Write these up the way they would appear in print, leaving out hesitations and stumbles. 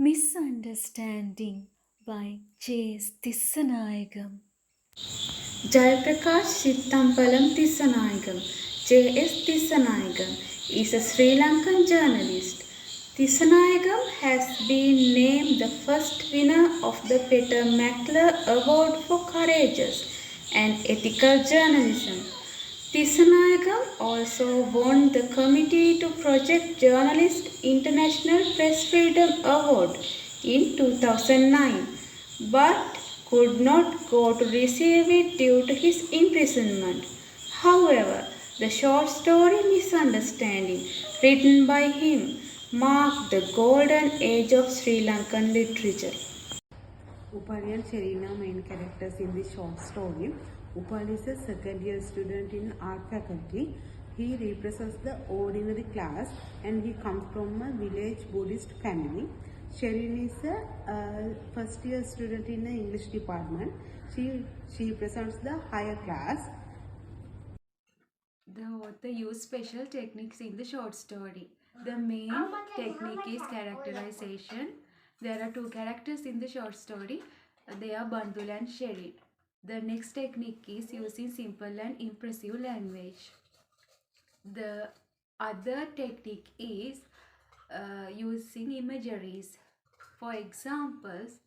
Misunderstanding by J.S. Dissanayagam. Jayaprakash Chittampalam Tissanayagam. J.S. Tissanayagam is a Sri Lankan journalist. Tissanayagam has been named the first winner of the Peter Mackler Award for Courageous and Ethical Journalism. Tissanayagam also won the Committee to Project Journalist International Press Freedom Award in 2009, but could not go to receive it due to his imprisonment. However, the short story Misunderstanding, written by him, marked the golden age of Sri Lankan literature. Upali and Sherina main characters in this short story. Upali is a second year student in art faculty. He represents the ordinary class and he comes from a village Buddhist family. Sherin is a first year student in the English department. She represents the higher class. The author used special techniques in the short story. The main technique is characterization. There are two characters in the short story. They are Bandul and Sherin. The next technique is using simple and impressive language. The other technique is using imageries. For examples,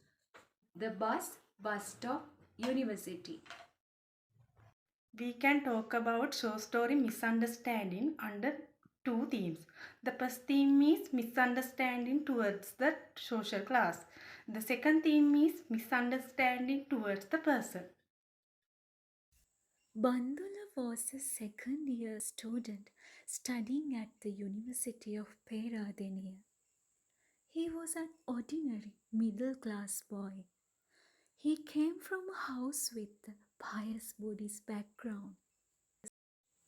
the bus stop, university. We can talk about short story Misunderstanding under two themes. The first theme is misunderstanding towards the social class. The second theme is misunderstanding towards the person. Bandula was a second year student studying at the University of Peradeniya. He was an ordinary middle class boy. He came from a house with a pious Buddhist background.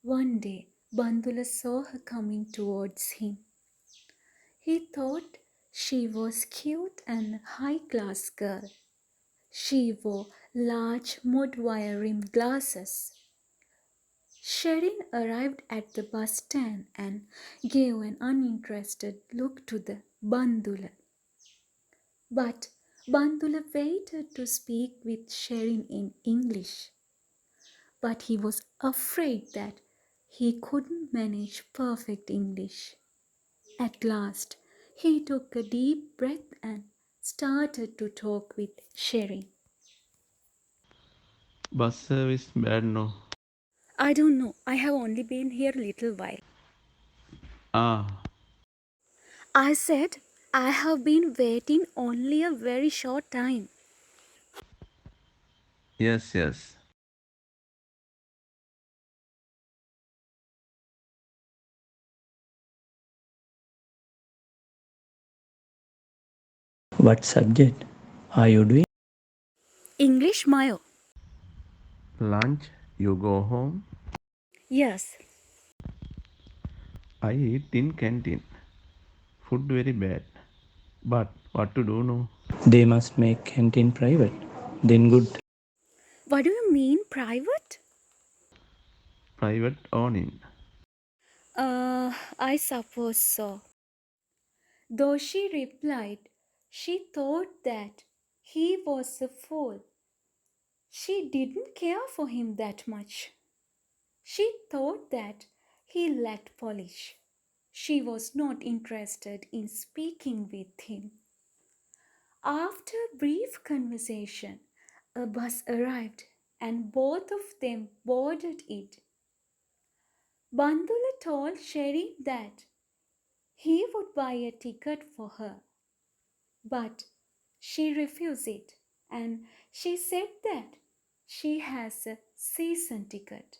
One day, Bandula saw her coming towards him. He thought she was cute and high class girl. She wore large mud wire rimmed glasses. Sherin arrived at the bus stand and gave an uninterested look to the Bandula. But Bandula waited to speak with Sherin in English. But he was afraid that he couldn't manage perfect English. At last, he took a deep breath and started to talk with Sherin. Bus service bad no. I don't know. I have only been here a little while. Ah, I said I have been waiting only a very short time. yes. What subject are you doing? English Mayo. Lunch, you go home. Yes. I eat in canteen. Food very bad. But what to do no? They must make canteen private. Then good. What do you mean private? Private owning. I suppose so. Though she replied, she thought that he was a fool. She didn't care for him that much. She thought that he lacked polish. She was not interested in speaking with him. After a brief conversation, a bus arrived and both of them boarded it. Bandula told Sherry that he would buy a ticket for her, but she refused it and she said that she has a season ticket.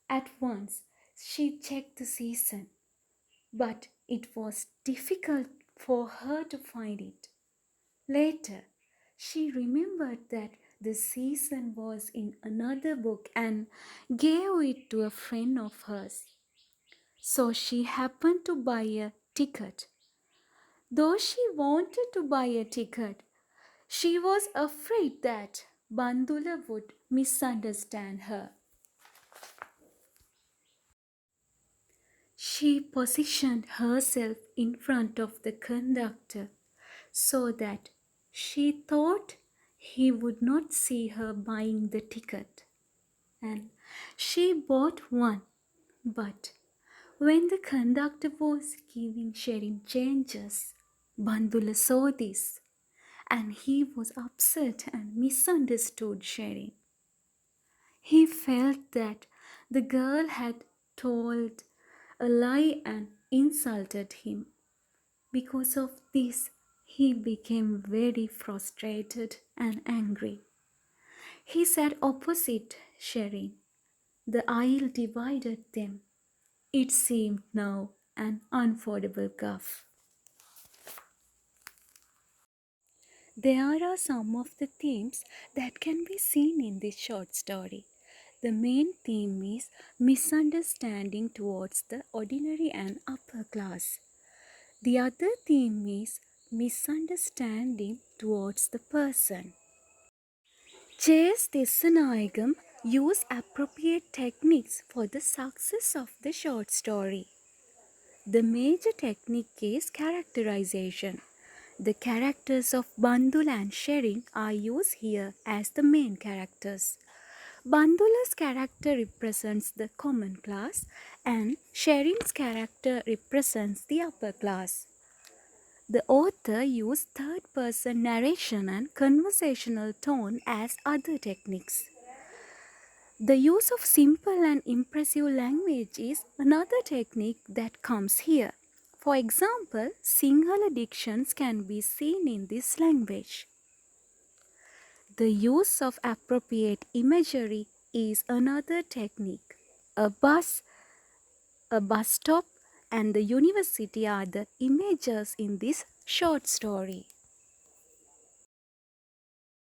At once, she checked the season, but it was difficult for her to find it. Later, she remembered that the season was in another book and gave it to a friend of hers. So she happened to buy a ticket. Though she wanted to buy a ticket, she was afraid that Bandula would misunderstand her. She positioned herself in front of the conductor, so that she thought he would not see her buying the ticket. And she bought one. But when the conductor was giving sharing changes, Bandula saw this and he was upset and misunderstood sharing. He felt that the girl had told a lie and insulted him. Because of this, he became very frustrated and angry. He sat opposite sharing. The aisle divided them. It seemed now an unfordable gulf. There are some of the themes that can be seen in this short story. The main theme is misunderstanding towards the ordinary and upper class. The other theme is misunderstanding towards the person. J.S. Tissanayagam used appropriate techniques for the success of the short story. The major technique is characterization. The characters of Bandul and Sharing are used here as the main characters. Bandula's character represents the common class and Sharing's character represents the upper class. The author used third-person narration and conversational tone as other techniques. The use of simple and impressive language is another technique that comes here. For example, Sinhala dictions can be seen in this language. The use of appropriate imagery is another technique. A bus stop, and the university are the images in this short story.